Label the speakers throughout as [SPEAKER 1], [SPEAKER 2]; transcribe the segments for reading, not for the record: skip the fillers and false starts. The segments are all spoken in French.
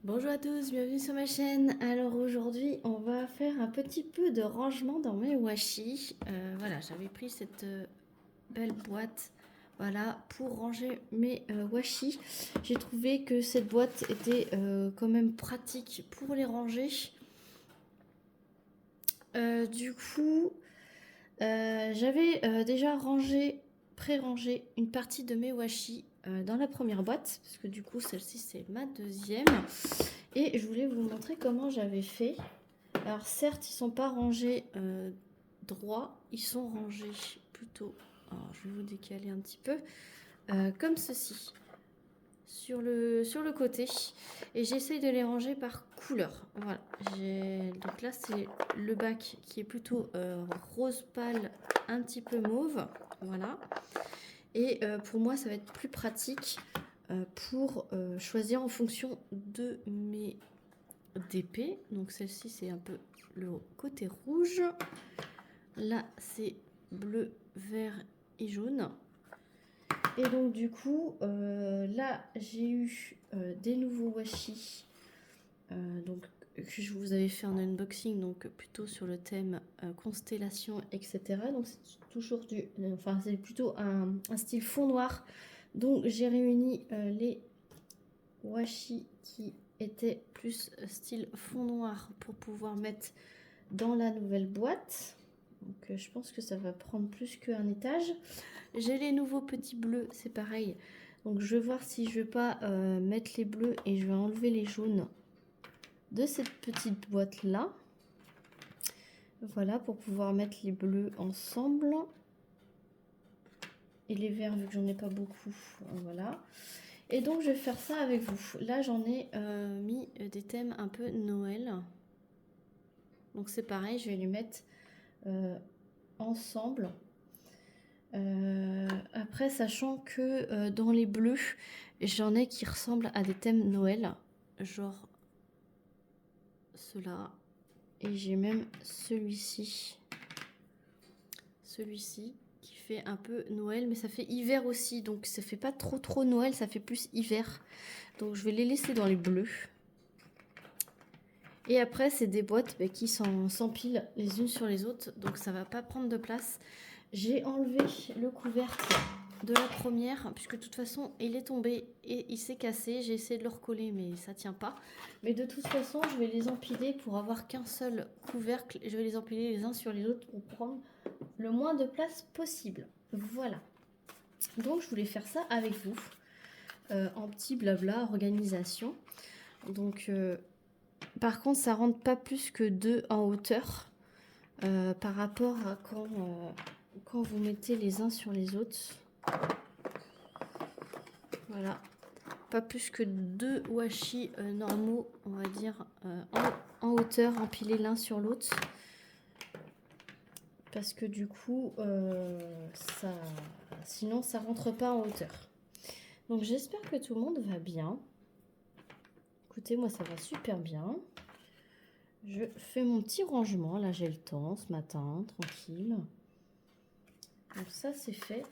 [SPEAKER 1] Bonjour à tous, bienvenue sur ma chaîne. Alors aujourd'hui, on va faire un petit peu de rangement dans mes washi. Voilà, j'avais pris cette belle boîte, voilà, pour ranger mes washi. J'ai trouvé que cette boîte était quand même pratique pour les ranger. Du coup, j'avais déjà pré-rangé une partie de mes washi dans la première boîte, parce que du coup, celle-ci, c'est ma deuxième. Et je voulais vous montrer comment j'avais fait. Alors certes, ils sont pas rangés droit, ils sont rangés plutôt. Alors je vais vous décaler un petit peu, comme ceci, sur le côté. Et j'essaye de les ranger par couleur. Voilà. Donc là c'est le bac qui est plutôt rose pâle, un petit peu mauve. Voilà. Et pour moi, ça va être plus pratique pour choisir en fonction de mes d'épée. Donc celle-ci c'est un peu le côté rouge. Là c'est bleu, vert et jaune. Et donc du coup là j'ai eu des nouveaux washi. Donc que je vous avais fait un unboxing, donc plutôt sur le thème constellation, etc. Donc c'est toujours enfin c'est plutôt un style fond noir. Donc j'ai réuni les washi qui était plus style fond noir pour pouvoir mettre dans la nouvelle boîte. Donc je pense que ça va prendre plus qu'un étage. J'ai les nouveaux petits bleus, c'est pareil. Donc je vais voir si je vais pas mettre les bleus et je vais enlever les jaunes de cette petite boîte là. Voilà, pour pouvoir mettre les bleus ensemble. Et les verts, vu que j'en ai pas beaucoup. Voilà. Et donc je vais faire ça avec vous. Là j'en ai mis des thèmes un peu Noël. Donc c'est pareil, je vais les mettre ensemble. Après, sachant que dans les bleus, j'en ai qui ressemblent à des thèmes Noël. Genre ceux-là. Et j'ai même celui-ci. Celui-ci qui fait un peu Noël, mais ça fait hiver aussi. Donc ça fait pas trop Noël, ça fait plus hiver. Donc je vais les laisser dans les bleus. Et après, c'est des boîtes qui s'empilent les unes sur les autres. Donc ça va pas prendre de place. J'ai enlevé le couvercle de la première, puisque de toute façon, il est tombé et il s'est cassé. J'ai essayé de le recoller, mais ça tient pas. Mais de toute façon, je vais les empiler pour avoir qu'un seul couvercle. Je vais les empiler les uns sur les autres pour prendre le moins de place possible. Voilà. Donc, je voulais faire ça avec vous. En petit blabla, organisation. Donc... par contre, ça rentre pas plus que 2 en hauteur par rapport à quand vous mettez les uns sur les autres. Voilà. Pas plus que 2 washi normaux, on va dire, en hauteur, empilés l'un sur l'autre. Parce que du coup, sinon ça rentre pas en hauteur. Donc j'espère que tout le monde va bien. Écoutez, moi ça va super bien. Je fais mon petit rangement. Là, j'ai le temps ce matin, tranquille. Donc ça, c'est fait.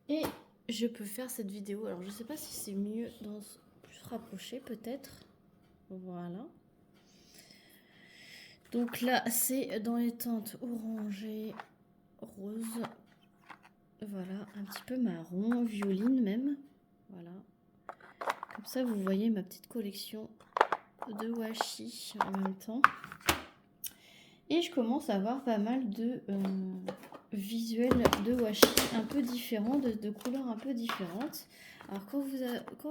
[SPEAKER 1] Et je peux faire cette vidéo. Alors, je sais pas si c'est mieux dans plus rapproché, peut-être. Voilà. Donc là, c'est dans les teintes orangées, rose. Voilà, un petit peu marron, violine même. Voilà. Comme ça, vous voyez ma petite collection de washi en même temps. Et je commence à avoir pas mal de visuels de washi un peu différents, de couleurs un peu différentes. Alors quand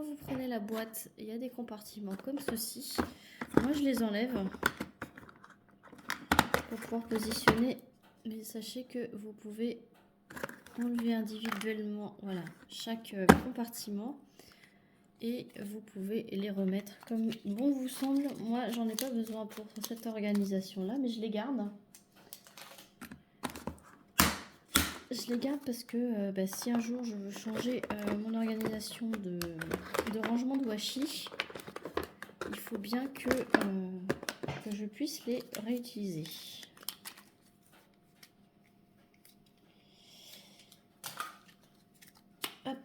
[SPEAKER 1] vous prenez la boîte, il y a des compartiments comme ceci. Moi je les enlève pour pouvoir positionner. Mais sachez que vous pouvez enlever individuellement, voilà, chaque compartiment. Et vous pouvez les remettre comme bon vous semble. Moi j'en ai pas besoin pour cette organisation là, mais je les garde. Je les garde parce que si un jour je veux changer mon organisation de rangement de washi, il faut bien que je puisse les réutiliser. Hop,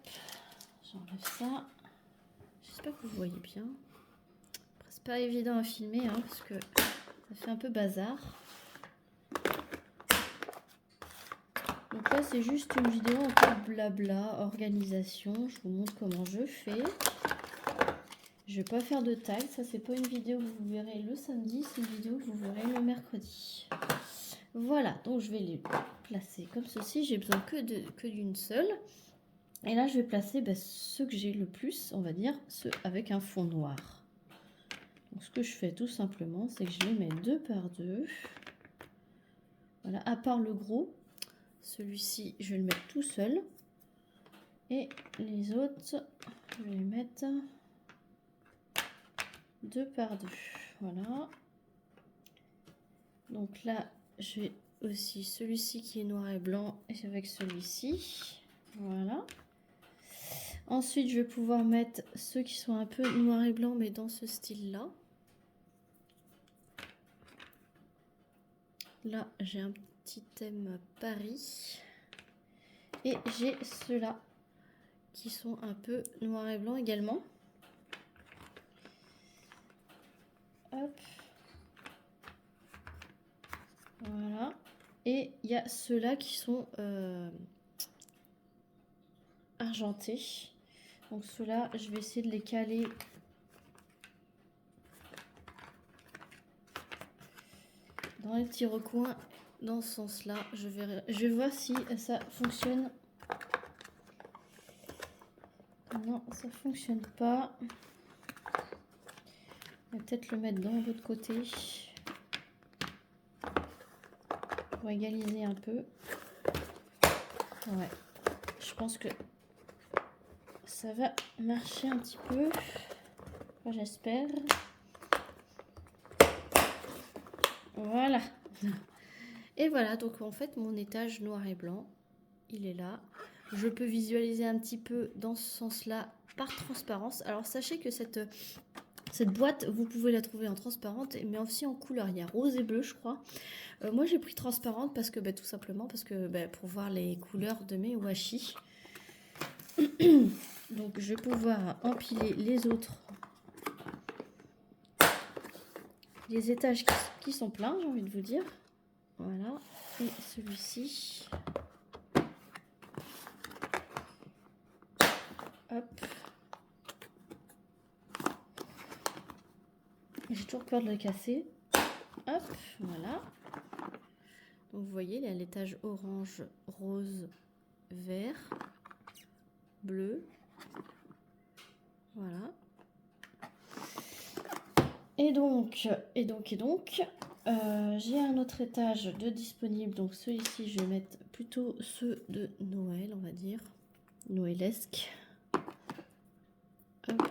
[SPEAKER 1] j'enlève ça. J'espère que vous voyez bien. c'est pas évident à filmer hein, parce que ça fait un peu bazar. Donc là, c'est juste une vidéo un peu blabla, organisation. Je vous montre comment je fais. Je vais pas faire de tag. Ça, c'est pas une vidéo que vous verrez le samedi. C'est une vidéo que vous verrez le mercredi. Voilà, donc je vais les placer comme ceci. J'ai besoin que d'une seule. Et là, je vais placer ceux que j'ai le plus, on va dire, ceux avec un fond noir. Donc, ce que je fais tout simplement, c'est que je les mets 2 par 2. Voilà, à part le gros. Celui-ci, je vais le mettre tout seul. Et les autres, je vais les mettre 2 par 2. Voilà. Donc là, je vais aussi celui-ci qui est noir et blanc et avec celui-ci. Voilà. Ensuite, je vais pouvoir mettre ceux qui sont un peu noir et blanc, mais dans ce style-là. Là, j'ai un petit thème Paris. Et j'ai ceux-là qui sont un peu noir et blanc également. Hop. Voilà. Et il y a ceux-là qui sont argentés. Donc ceux-là, je vais essayer de les caler dans les petits recoins dans ce sens-là. Je vais voir si ça fonctionne. Non, ça fonctionne pas. On va peut-être le mettre dans l'autre côté pour égaliser un peu. Ouais, je pense que ça va marcher un petit peu. Enfin, j'espère. Voilà. Et voilà, donc en fait, mon étage noir et blanc, il est là. Je peux visualiser un petit peu dans ce sens-là par transparence. Alors, sachez que cette boîte, vous pouvez la trouver en transparente, mais aussi en couleur. Il y a rose et bleu, je crois. Moi, j'ai pris transparente parce que, tout simplement, parce que pour voir les couleurs de mes washi. Donc, je vais pouvoir empiler les autres. Les étages qui sont pleins, j'ai envie de vous dire. Voilà. Et celui-ci. Hop. J'ai toujours peur de le casser. Hop, voilà. Donc vous voyez, il y a l'étage orange, rose, vert, bleu. Voilà. Et donc, j'ai un autre étage de disponible. Donc celui-ci, je vais mettre plutôt ceux de Noël, on va dire. Noëlesque. Hop,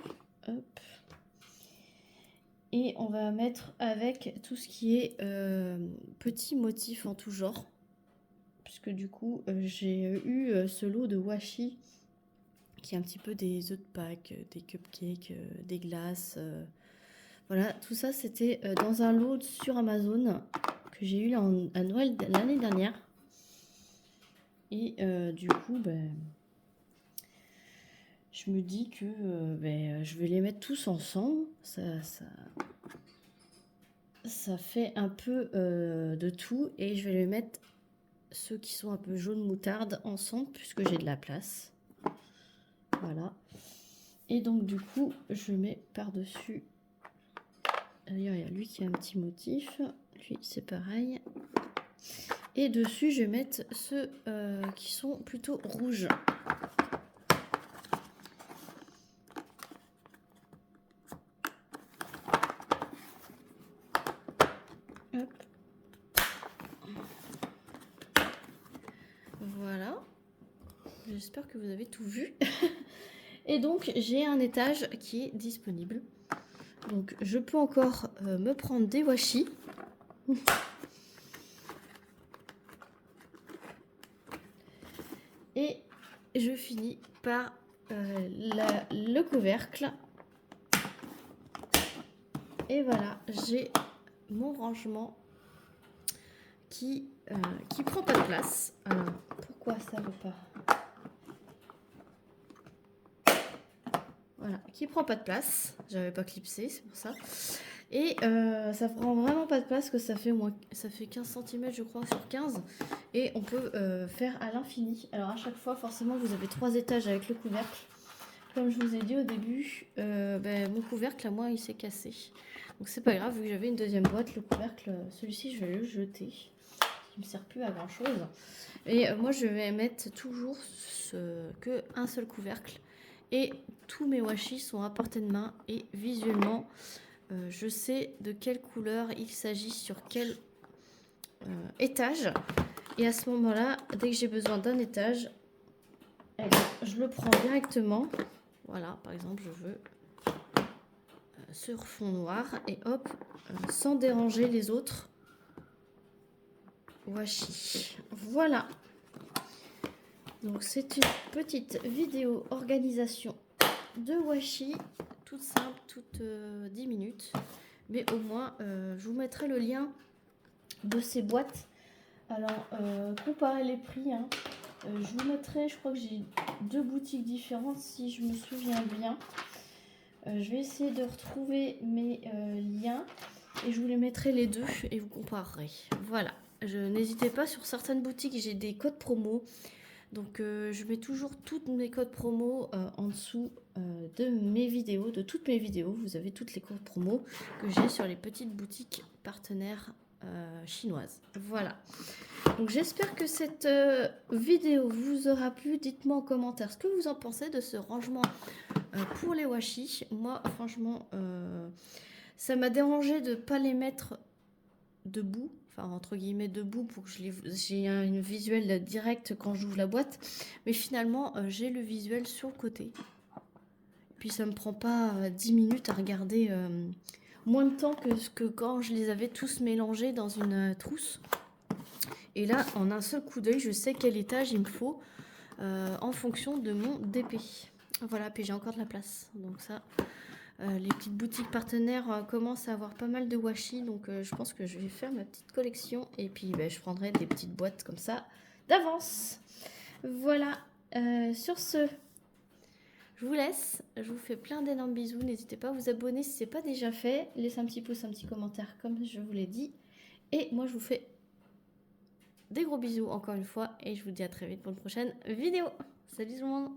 [SPEAKER 1] hop. Et on va mettre avec tout ce qui est petits motifs en tout genre. Puisque du coup, j'ai eu ce lot de washi qui est un petit peu des œufs de Pâques, des cupcakes, des glaces. Voilà, tout ça, c'était dans un lot sur Amazon que j'ai eu à Noël l'année dernière. Et du coup, je me dis que je vais les mettre tous ensemble. Ça fait un peu de tout. Et je vais les mettre, ceux qui sont un peu jaune moutarde, ensemble, puisque j'ai de la place. Voilà. Et donc, du coup, je mets par-dessus. D'ailleurs, il y a lui qui a un petit motif. Lui, c'est pareil. Et dessus, je vais mettre ceux qui sont plutôt rouges. Hop. Voilà. J'espère que vous avez tout vu. Et donc, j'ai un étage qui est disponible. Donc, je peux encore me prendre des washi. Et je finis par le couvercle. Et voilà, j'ai mon rangement qui prend pas de place. Alors, pourquoi ça veut pas? Voilà. voilà, qui prend pas de place. J'avais pas clipsé, c'est pour ça. Et ça prend vraiment pas de place, que ça fait 15 cm je crois sur 15. Et on peut faire à l'infini. Alors à chaque fois, forcément, vous avez 3 étages avec le couvercle. Comme je vous ai dit au début, mon couvercle à moi il s'est cassé. Donc c'est pas grave, vu que j'avais une deuxième boîte, le couvercle, celui-ci je vais le jeter. Il me sert plus à grand chose. Et moi je vais mettre toujours que un seul couvercle. Et tous mes washi sont à portée de main. Et visuellement, je sais de quelle couleur il s'agit sur quel étage. Et à ce moment-là, dès que j'ai besoin d'un étage, eh bien, je le prends directement. Voilà, par exemple, je veux sur fond noir et hop, sans déranger les autres washi. Voilà. Donc c'est une petite vidéo organisation de washi, toute simple, toute 10 minutes. Mais au moins, je vous mettrai le lien de ces boîtes. Alors, comparez les prix. Hein. Je vous mettrai, je crois que j'ai 2 boutiques différentes si je me souviens bien. Je vais essayer de retrouver mes liens et je vous les mettrai les deux et vous comparerez. Voilà. N'hésitez pas, sur certaines boutiques, j'ai des codes promo. Donc, je mets toujours tous mes codes promo en dessous de mes vidéos, de toutes mes vidéos. Vous avez toutes les codes promo que j'ai sur les petites boutiques partenaires chinoises. Voilà. Donc j'espère que cette vidéo vous aura plu. Dites-moi en commentaire ce que vous en pensez de ce rangement pour les washi. Moi franchement ça m'a dérangé de ne pas les mettre debout, enfin entre guillemets debout, pour que j'ai une visuel direct quand j'ouvre la boîte. Mais finalement j'ai le visuel sur le côté. Puis ça me prend pas 10 minutes à regarder, moins de temps que quand je les avais tous mélangés dans une trousse. Et là, en un seul coup d'œil, je sais quel étage il me faut en fonction de mon DP. Voilà, puis j'ai encore de la place. Donc ça, les petites boutiques partenaires commencent à avoir pas mal de washi. Donc je pense que je vais faire ma petite collection. Et puis je prendrai des petites boîtes comme ça d'avance. Voilà, sur ce, je vous laisse. Je vous fais plein d'énormes bisous. N'hésitez pas à vous abonner si ce n'est pas déjà fait. Laissez un petit pouce, un petit commentaire comme je vous l'ai dit. Et moi, je vous fais des gros bisous encore une fois et je vous dis à très vite pour une prochaine vidéo. Salut tout le monde!